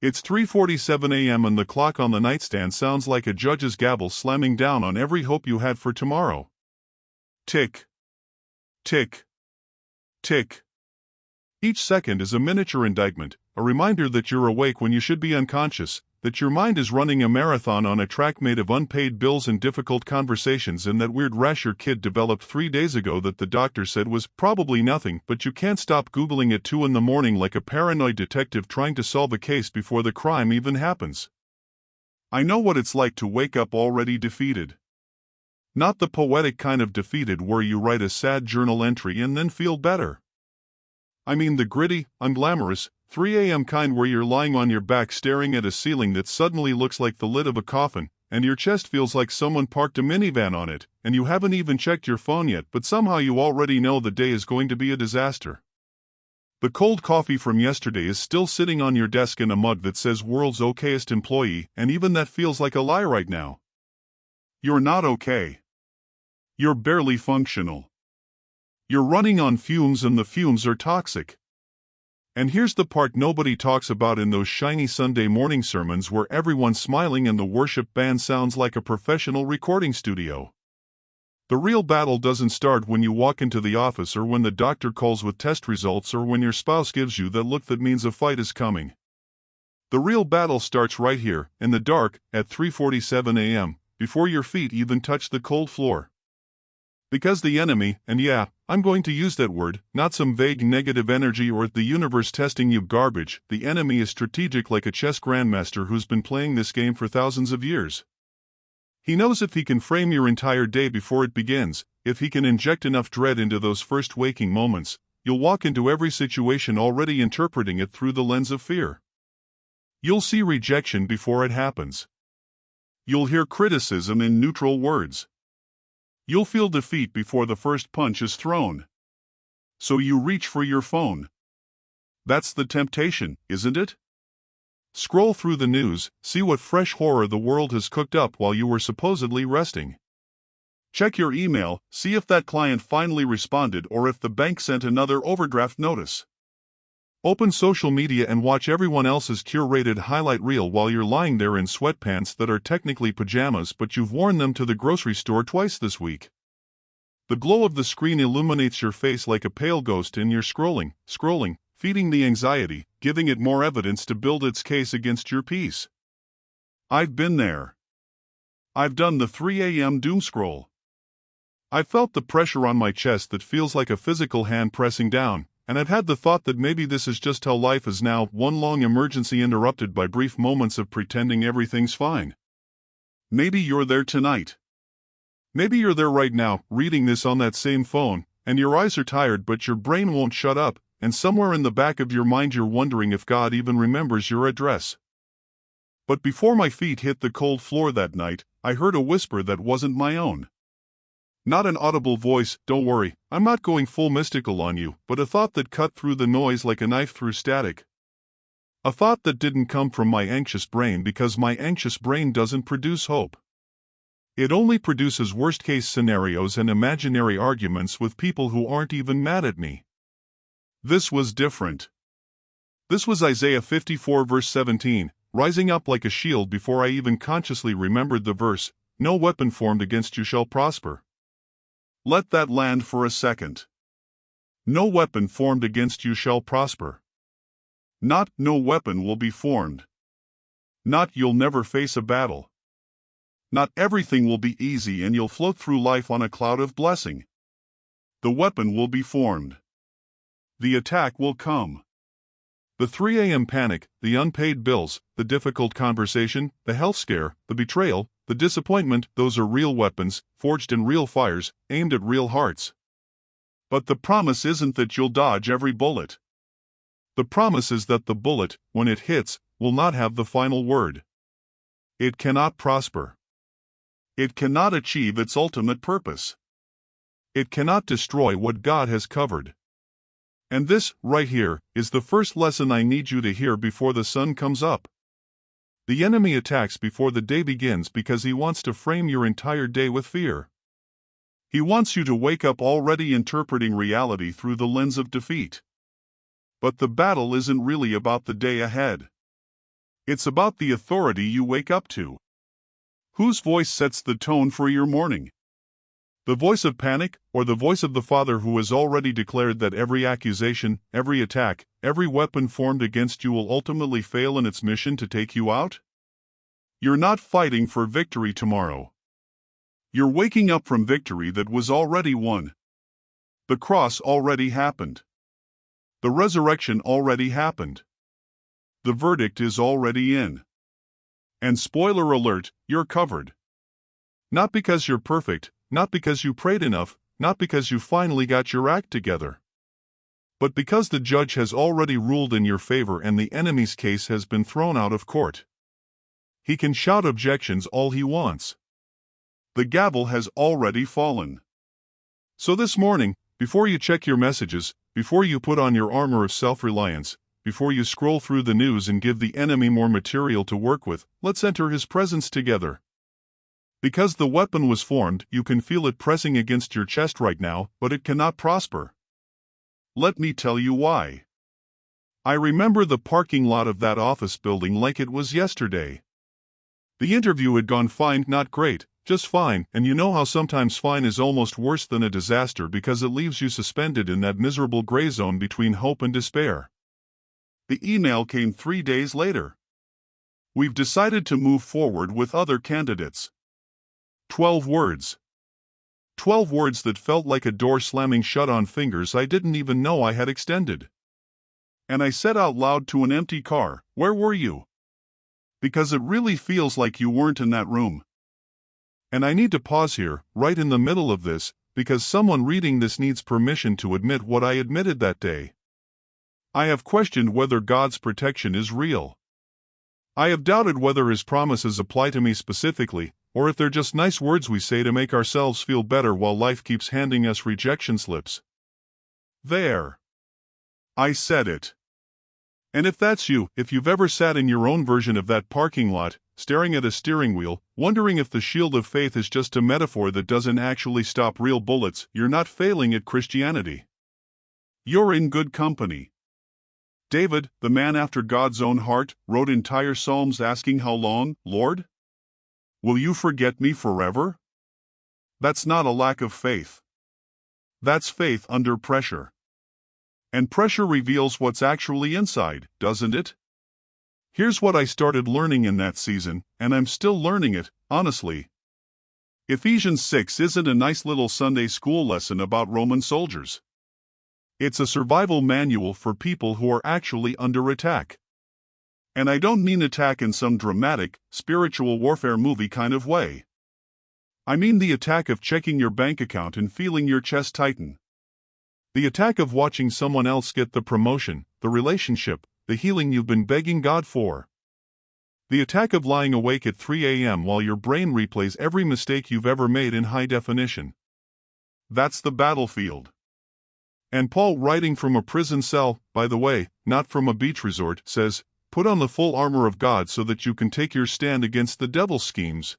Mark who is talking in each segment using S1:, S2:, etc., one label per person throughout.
S1: It's 3:47 a.m. and the clock on the nightstand sounds like a judge's gavel slamming down on every hope you had for tomorrow. Tick. Tick. Tick. Each second is a miniature indictment, a reminder that you're awake when you should be unconscious, that your mind is running a marathon on a track made of unpaid bills and difficult conversations, and that weird rash your kid developed 3 days ago that the doctor said was probably nothing, but you can't stop Googling at 2 in the morning like a paranoid detective trying to solve a case before the crime even happens. I know what it's like to wake up already defeated. Not the poetic kind of defeated where you write a sad journal entry and then feel better. I mean the gritty, unglamorous, 3 a.m. kind where you're lying on your back staring at a ceiling that suddenly looks like the lid of a coffin, and your chest feels like someone parked a minivan on it, and you haven't even checked your phone yet, but somehow you already know the day is going to be a disaster. The cold coffee from yesterday is still sitting on your desk in a mug that says world's okayest employee, and even that feels like a lie right now. You're not okay. You're barely functional. You're running on fumes, and the fumes are toxic. And here's the part nobody talks about in those shiny Sunday morning sermons where everyone's smiling and the worship band sounds like a professional recording studio. The real battle doesn't start when you walk into the office, or when the doctor calls with test results, or when your spouse gives you that look that means a fight is coming. The real battle starts right here, in the dark, at 3:47 a.m., before your feet even touch the cold floor. Because the enemy, and yeah, I'm going to use that word, not some vague negative energy or the universe testing you garbage, the enemy is strategic like a chess grandmaster who's been playing this game for thousands of years. He knows if he can frame your entire day before it begins, if he can inject enough dread into those first waking moments, you'll walk into every situation already interpreting it through the lens of fear. You'll see rejection before it happens. You'll hear criticism in neutral words. You'll feel defeat before the first punch is thrown. So you reach for your phone. That's the temptation, isn't it? Scroll through the news, see what fresh horror the world has cooked up while you were supposedly resting. Check your email, see if that client finally responded or if the bank sent another overdraft notice. Open social media and watch everyone else's curated highlight reel while you're lying there in sweatpants that are technically pajamas, but you've worn them to the grocery store twice this week. The glow of the screen illuminates your face like a pale ghost, and you're scrolling, feeding the anxiety, giving it more evidence to build its case against your peace. I've been there. I've done the 3 a.m. doom scroll. I've felt the pressure on my chest that feels like a physical hand pressing down, and I've had the thought that maybe this is just how life is now, one long emergency interrupted by brief moments of pretending everything's fine. Maybe you're there tonight. Maybe you're there right now, reading this on that same phone, and your eyes are tired but your brain won't shut up, and somewhere in the back of your mind you're wondering if God even remembers your address. But before my feet hit the cold floor that night, I heard a whisper that wasn't my own. Not an audible voice, don't worry, I'm not going full mystical on you, but a thought that cut through the noise like a knife through static. A thought that didn't come from my anxious brain, because my anxious brain doesn't produce hope. It only produces worst-case scenarios and imaginary arguments with people who aren't even mad at me. This was different. This was Isaiah 54 verse 17, rising up like a shield before I even consciously remembered the verse, "No weapon formed against you shall prosper." Let that land for a second. No weapon formed against you shall prosper. Not no weapon will be formed. Not you'll never face a battle. Not everything will be easy and you'll float through life on a cloud of blessing. The weapon will be formed. The attack will come. The 3 a.m. panic, the unpaid bills, the difficult conversation, the health scare, the betrayal, the disappointment, those are real weapons, forged in real fires, aimed at real hearts. But the promise isn't that you'll dodge every bullet. The promise is that the bullet, when it hits, will not have the final word. It cannot prosper. It cannot achieve its ultimate purpose. It cannot destroy what God has covered. And this, right here, is the first lesson I need you to hear before the sun comes up. The enemy attacks before the day begins because he wants to frame your entire day with fear. He wants you to wake up already interpreting reality through the lens of defeat. But the battle isn't really about the day ahead. It's about the authority you wake up to. Whose voice sets the tone for your morning? The voice of panic, or the voice of the Father who has already declared that every accusation, every attack, every weapon formed against you will ultimately fail in its mission to take you out? You're not fighting for victory tomorrow. You're waking up from victory that was already won. The cross already happened. The resurrection already happened. The verdict is already in. And spoiler alert, you're covered. Not because you're perfect, not because you prayed enough, not because you finally got your act together, but because the judge has already ruled in your favor and the enemy's case has been thrown out of court. He can shout objections all he wants. The gavel has already fallen. So this morning, before you check your messages, before you put on your armor of self-reliance, before you scroll through the news and give the enemy more material to work with, let's enter his presence together. Because the weapon was formed, you can feel it pressing against your chest right now, but it cannot prosper. Let me tell you why. I remember the parking lot of that office building like it was yesterday. The interview had gone fine, not great, just fine, and you know how sometimes fine is almost worse than a disaster because it leaves you suspended in that miserable gray zone between hope and despair. The email came 3 days later. We've decided to move forward with other candidates. 12 words. 12 words that felt like a door slamming shut on fingers I didn't even know I had extended. And I said out loud to an empty car, "Where were you?" Because it really feels like you weren't in that room. And I need to pause here, right in the middle of this, because someone reading this needs permission to admit what I admitted that day. I have questioned whether God's protection is real. I have doubted whether His promises apply to me specifically, or if they're just nice words we say to make ourselves feel better while life keeps handing us rejection slips. There. I said it. And if that's you, if you've ever sat in your own version of that parking lot, staring at a steering wheel, wondering if the shield of faith is just a metaphor that doesn't actually stop real bullets, you're not failing at Christianity. You're in good company. David, the man after God's own heart, wrote entire psalms asking, "How long, Lord? Will you forget me forever?" That's not a lack of faith. That's faith under pressure. And pressure reveals what's actually inside, doesn't it? Here's what I started learning in that season, and I'm still learning it, honestly. Ephesians 6 isn't a nice little Sunday school lesson about Roman soldiers. It's a survival manual for people who are actually under attack. And I don't mean attack in some dramatic, spiritual warfare movie kind of way. I mean the attack of checking your bank account and feeling your chest tighten. The attack of watching someone else get the promotion, the relationship, the healing you've been begging God for. The attack of lying awake at 3 a.m. while your brain replays every mistake you've ever made in high definition. That's the battlefield. And Paul, writing from a prison cell, by the way, not from a beach resort, says, "Put on the full armor of God so that you can take your stand against the devil's schemes."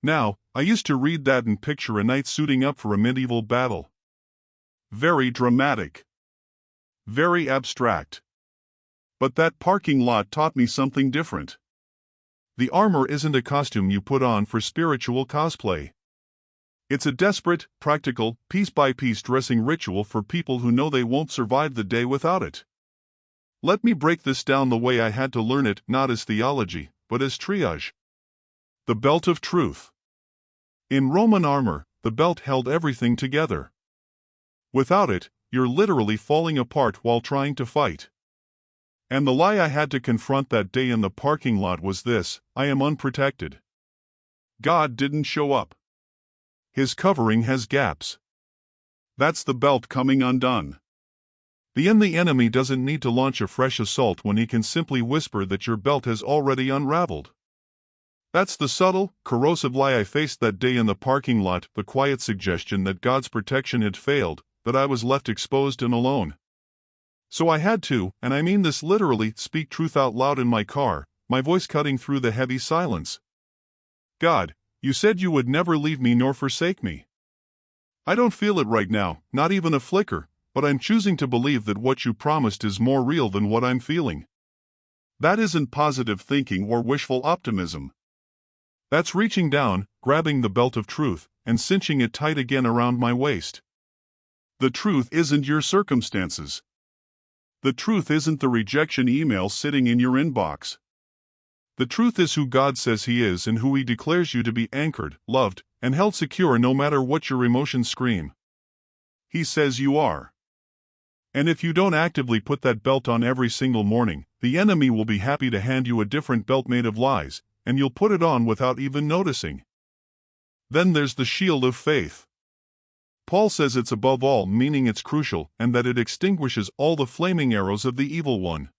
S1: Now, I used to read that and picture a knight suiting up for a medieval battle. Very dramatic. Very abstract. But that parking lot taught me something different. The armor isn't a costume you put on for spiritual cosplay. It's a desperate, practical, piece-by-piece dressing ritual for people who know they won't survive the day without it. Let me break this down the way I had to learn it, not as theology, but as triage. The belt of truth. In Roman armor, the belt held everything together. Without it, you're literally falling apart while trying to fight. And the lie I had to confront that day in the parking lot was this: I am unprotected. God didn't show up. His covering has gaps. That's the belt coming undone. The enemy doesn't need to launch a fresh assault when he can simply whisper that your belt has already unraveled. That's the subtle, corrosive lie I faced that day in the parking lot, the quiet suggestion that God's protection had failed, that I was left exposed and alone. So I had to, and I mean this literally, speak truth out loud in my car, my voice cutting through the heavy silence. God, you said you would never leave me nor forsake me. I don't feel it right now, not even a flicker, but I'm choosing to believe that what you promised is more real than what I'm feeling. That isn't positive thinking or wishful optimism. That's reaching down, grabbing the belt of truth, and cinching it tight again around my waist. The truth isn't your circumstances. The truth isn't the rejection email sitting in your inbox. The truth is who God says He is and who He declares you to be, anchored, loved, and held secure no matter what your emotions scream. He says you are. And if you don't actively put that belt on every single morning, the enemy will be happy to hand you a different belt made of lies, and you'll put it on without even noticing. Then there's the shield of faith. Paul says it's above all, meaning it's crucial, and that it extinguishes all the flaming arrows of the evil one.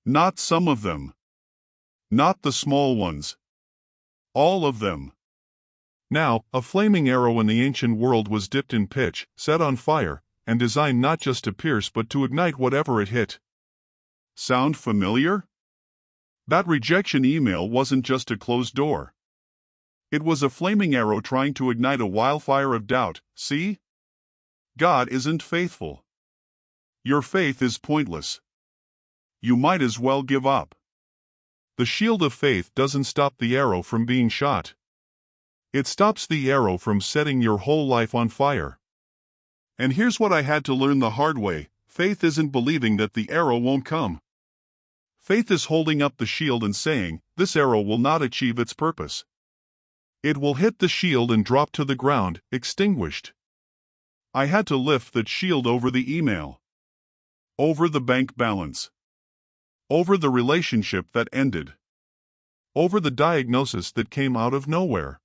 S1: Not some of them. Not the small ones. All of them. Now, a flaming arrow in the ancient world was dipped in pitch, set on fire, and designed not just to pierce but to ignite whatever it hit. Sound familiar? That rejection email wasn't just a closed door. It was a flaming arrow trying to ignite a wildfire of doubt. See? God isn't faithful. Your faith is pointless. You might as well give up. The shield of faith doesn't stop the arrow from being shot. It stops the arrow from setting your whole life on fire. And here's what I had to learn the hard way: faith isn't believing that the arrow won't come. Faith is holding up the shield and saying, this arrow will not achieve its purpose. It will hit the shield and drop to the ground, extinguished. I had to lift that shield over the email. Over the bank balance. Over the relationship that ended. Over the diagnosis that came out of nowhere.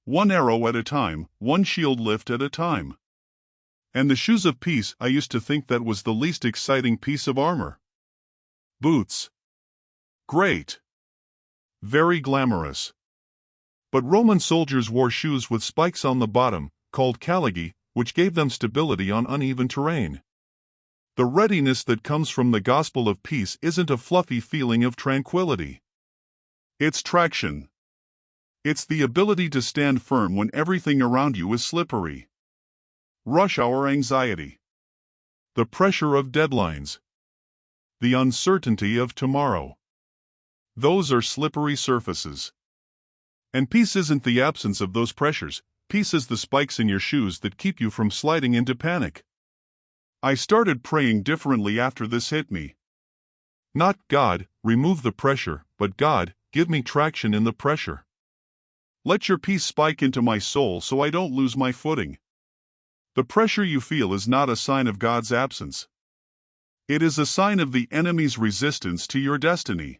S1: One arrow at a time, one shield lift at a time. And the shoes of peace, I used to think that was the least exciting piece of armor. Boots. Great. Very glamorous. But Roman soldiers wore shoes with spikes on the bottom, called calligi, which gave them stability on uneven terrain. The readiness that comes from the gospel of peace isn't a fluffy feeling of tranquility. It's traction. It's the ability to stand firm when everything around you is slippery. Rush hour anxiety. The pressure of deadlines. The uncertainty of tomorrow. Those are slippery surfaces. And peace isn't the absence of those pressures, peace is the spikes in your shoes that keep you from sliding into panic. I started praying differently after this hit me. Not God, remove the pressure, but God, give me traction in the pressure. Let your peace spike into my soul so I don't lose my footing. The pressure you feel is not a sign of God's absence. It is a sign of the enemy's resistance to your destiny.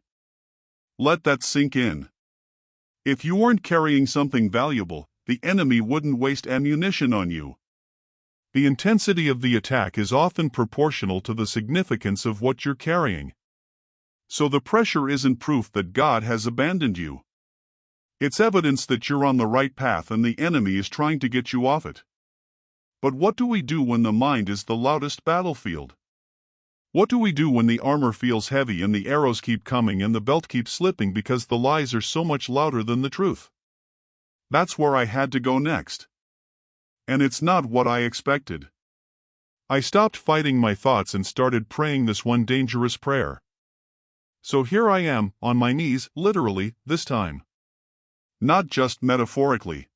S1: Let that sink in. If you weren't carrying something valuable, the enemy wouldn't waste ammunition on you. The intensity of the attack is often proportional to the significance of what you're carrying. So the pressure isn't proof that God has abandoned you. It's evidence that you're on the right path and the enemy is trying to get you off it. But what do we do when the mind is the loudest battlefield? What do we do when the armor feels heavy and the arrows keep coming and the belt keeps slipping because the lies are so much louder than the truth? That's where I had to go next. And it's not what I expected. I stopped fighting my thoughts and started praying this one dangerous prayer. So here I am, on my knees, literally, this time. Not just metaphorically.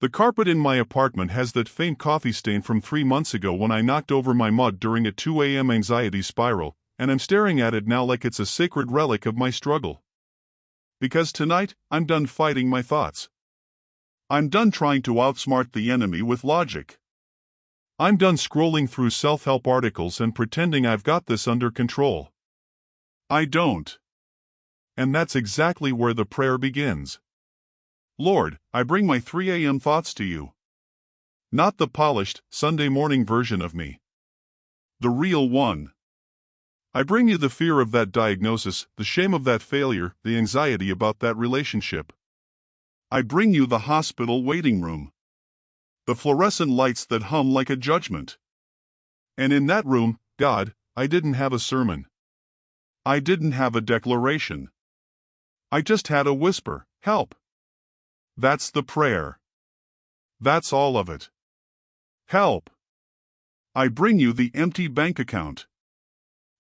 S1: The carpet in my apartment has that faint coffee stain from 3 months ago when I knocked over my mug during a 2 a.m. anxiety spiral, and I'm staring at it now like it's a sacred relic of my struggle. Because tonight, I'm done fighting my thoughts. I'm done trying to outsmart the enemy with logic. I'm done scrolling through self-help articles and pretending I've got this under control. I don't. And that's exactly where the prayer begins. Lord, I bring my 3 a.m. thoughts to you. Not the polished, Sunday morning version of me. The real one. I bring you the fear of that diagnosis, the shame of that failure, the anxiety about that relationship. I bring you the hospital waiting room. The fluorescent lights that hum like a judgment. And in that room, God, I didn't have a sermon. I didn't have a declaration. I just had a whisper, help. That's the prayer. That's all of it. Help. I bring you the empty bank account.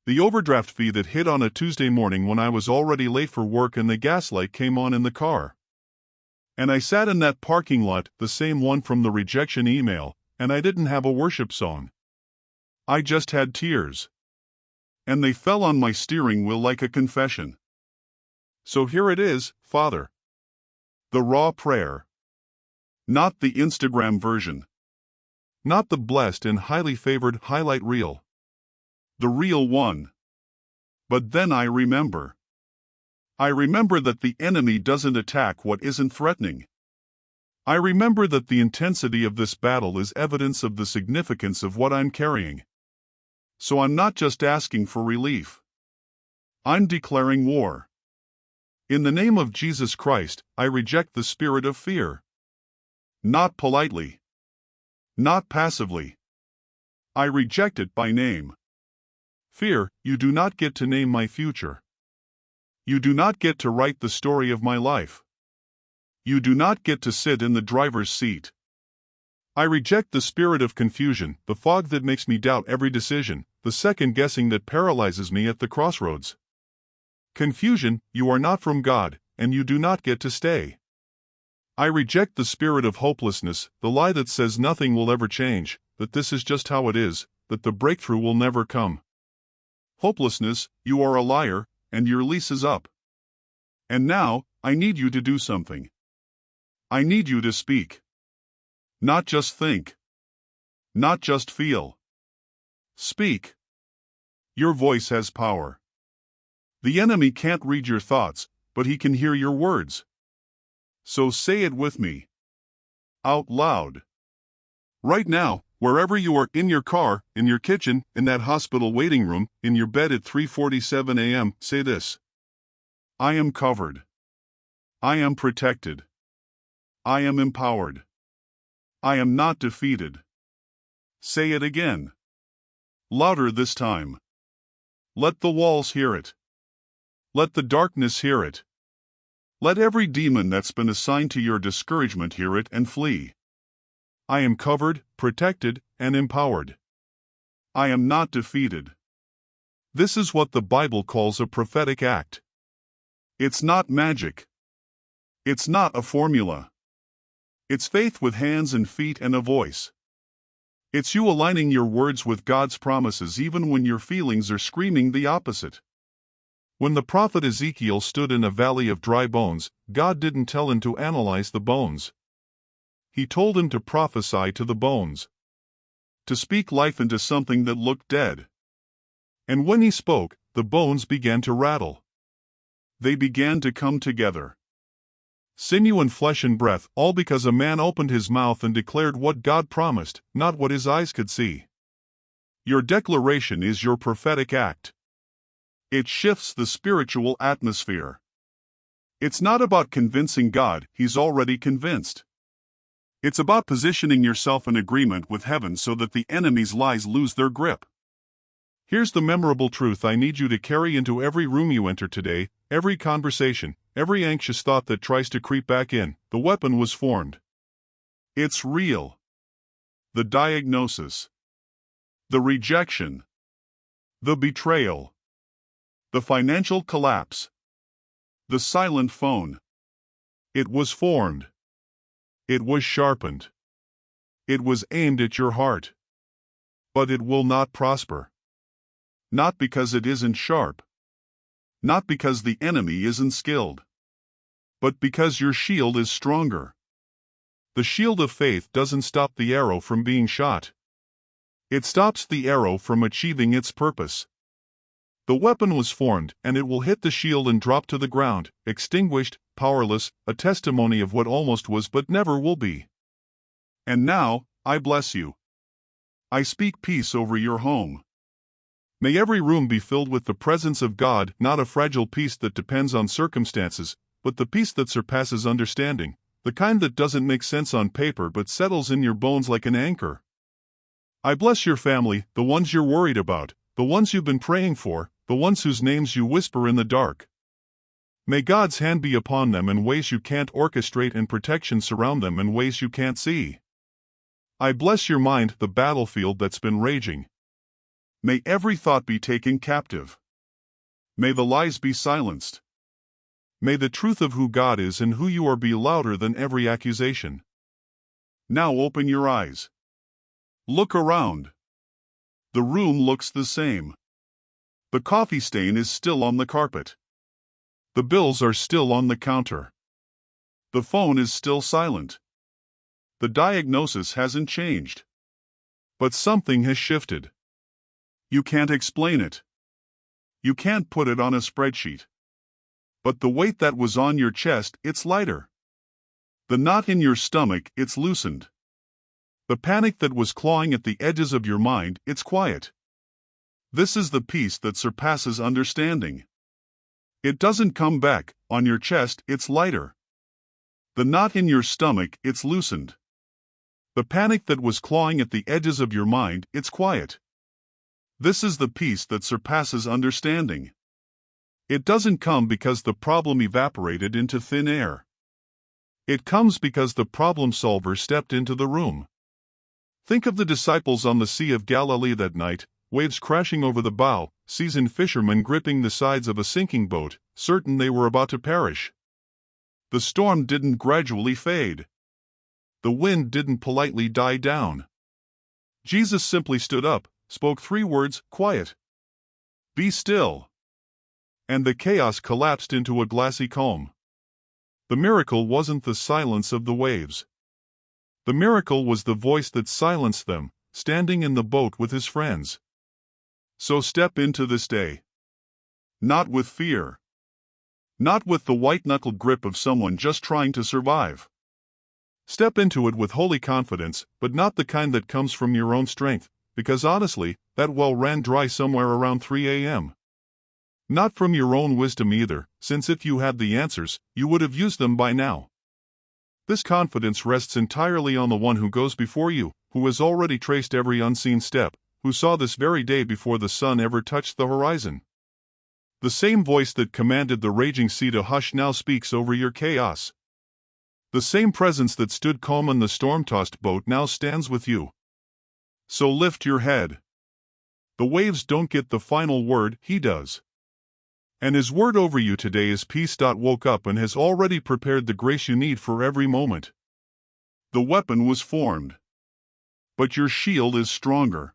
S1: The overdraft fee that hit on a Tuesday morning when I was already late for work and the gas light came on in the car. And I sat in that parking lot, the same one from the rejection email, and I didn't have a worship song. I just had tears. And they fell on my steering wheel like a confession. So here it is, Father. The raw prayer. Not the Instagram version. Not the blessed and highly favored highlight reel. The real one. But then I remember. I remember that the enemy doesn't attack what isn't threatening. I remember that the intensity of this battle is evidence of the significance of what I'm carrying. So I'm not just asking for relief. I'm declaring war. In the name of Jesus Christ, I reject the spirit of fear. Not politely. Not passively. I reject it by name. Fear, you do not get to name my future. You do not get to write the story of my life. You do not get to sit in the driver's seat. I reject the spirit of confusion, the fog that makes me doubt every decision, the second guessing that paralyzes me at the crossroads. Confusion, you are not from God, and you do not get to stay. I reject the spirit of hopelessness, the lie that says nothing will ever change, that this is just how it is, that the breakthrough will never come. Hopelessness, you are a liar, and your lease is up. And now, I need you to do something. I need you to speak. Not just think. Not just feel. Speak. Your voice has power. The enemy can't read your thoughts, but he can hear your words. So say it with me. Out loud. Right now, wherever you are, in your car, in your kitchen, in that hospital waiting room, in your bed at 3:47 a.m., say this. I am covered. I am protected. I am empowered. I am not defeated. Say it again. Louder this time. Let the walls hear it. Let the darkness hear it. Let every demon that's been assigned to your discouragement hear it and flee. I am covered, protected, and empowered. I am not defeated. This is what the Bible calls a prophetic act. It's not magic. It's not a formula. It's faith with hands and feet and a voice. It's you aligning your words with God's promises even when your feelings are screaming the opposite. When the prophet Ezekiel stood in a valley of dry bones, God didn't tell him to analyze the bones. He told him to prophesy to the bones. To speak life into something that looked dead. And when he spoke, the bones began to rattle. They began to come together. Sinew and flesh and breath, all because a man opened his mouth and declared what God promised, not what his eyes could see. Your declaration is your prophetic act. It shifts the spiritual atmosphere. It's not about convincing God, He's already convinced. It's about positioning yourself in agreement with heaven so that the enemy's lies lose their grip. Here's the memorable truth I need you to carry into every room you enter today, every conversation, every anxious thought that tries to creep back in. The weapon was formed. It's real. The diagnosis. The rejection. The betrayal. The financial collapse. The silent phone. It was formed. It was sharpened. It was aimed at your heart. But it will not prosper. Not because it isn't sharp. Not because the enemy isn't skilled. But because your shield is stronger. The shield of faith doesn't stop the arrow from being shot. It stops the arrow from achieving its purpose. The weapon was formed, and it will hit the shield and drop to the ground, extinguished, powerless, a testimony of what almost was but never will be. And now, I bless you. I speak peace over your home. May every room be filled with the presence of God, not a fragile peace that depends on circumstances, but the peace that surpasses understanding, the kind that doesn't make sense on paper but settles in your bones like an anchor. I bless your family, the ones you're worried about, the ones you've been praying for, the ones whose names you whisper in the dark. May God's hand be upon them in ways you can't orchestrate and protection surround them in ways you can't see. I bless your mind, the battlefield that's been raging. May every thought be taken captive. May the lies be silenced. May the truth of who God is and who you are be louder than every accusation. Now open your eyes. Look around. The room looks the same. The coffee stain is still on the carpet. The bills are still on the counter. The phone is still silent. The diagnosis hasn't changed. But something has shifted. You can't explain it. You can't put it on a spreadsheet. But the weight that was on your chest, it's lighter. The knot in your stomach, it's loosened. The panic that was clawing at the edges of your mind, it's quiet. This is the peace that surpasses understanding. It doesn't come back, on your chest, it's lighter. The knot in your stomach, it's loosened. The panic that was clawing at the edges of your mind, it's quiet. This is the peace that surpasses understanding. It doesn't come because the problem evaporated into thin air. It comes because the problem solver stepped into the room. Think of the disciples on the Sea of Galilee that night, waves crashing over the bow, seasoned fishermen gripping the sides of a sinking boat, certain they were about to perish. The storm didn't gradually fade. The wind didn't politely die down. Jesus simply stood up, spoke 3 words, quiet. Be still. And the chaos collapsed into a glassy calm. The miracle wasn't the silence of the waves. The miracle was the voice that silenced them, standing in the boat with his friends. So step into this day. Not with fear. Not with the white-knuckled grip of someone just trying to survive. Step into it with holy confidence, but not the kind that comes from your own strength, because honestly, that well ran dry somewhere around 3 a.m. Not from your own wisdom either, since if you had the answers, you would have used them by now. This confidence rests entirely on the one who goes before you, who has already traced every unseen step, who saw this very day before the sun ever touched the horizon. The same voice that commanded the raging sea to hush now speaks over your chaos. The same presence that stood calm in the storm-tossed boat now stands with you. So lift your head. The waves don't get the final word, he does. And his word over you today is peace. Woke up and has already prepared the grace you need for every moment. The weapon was formed. But your shield is stronger.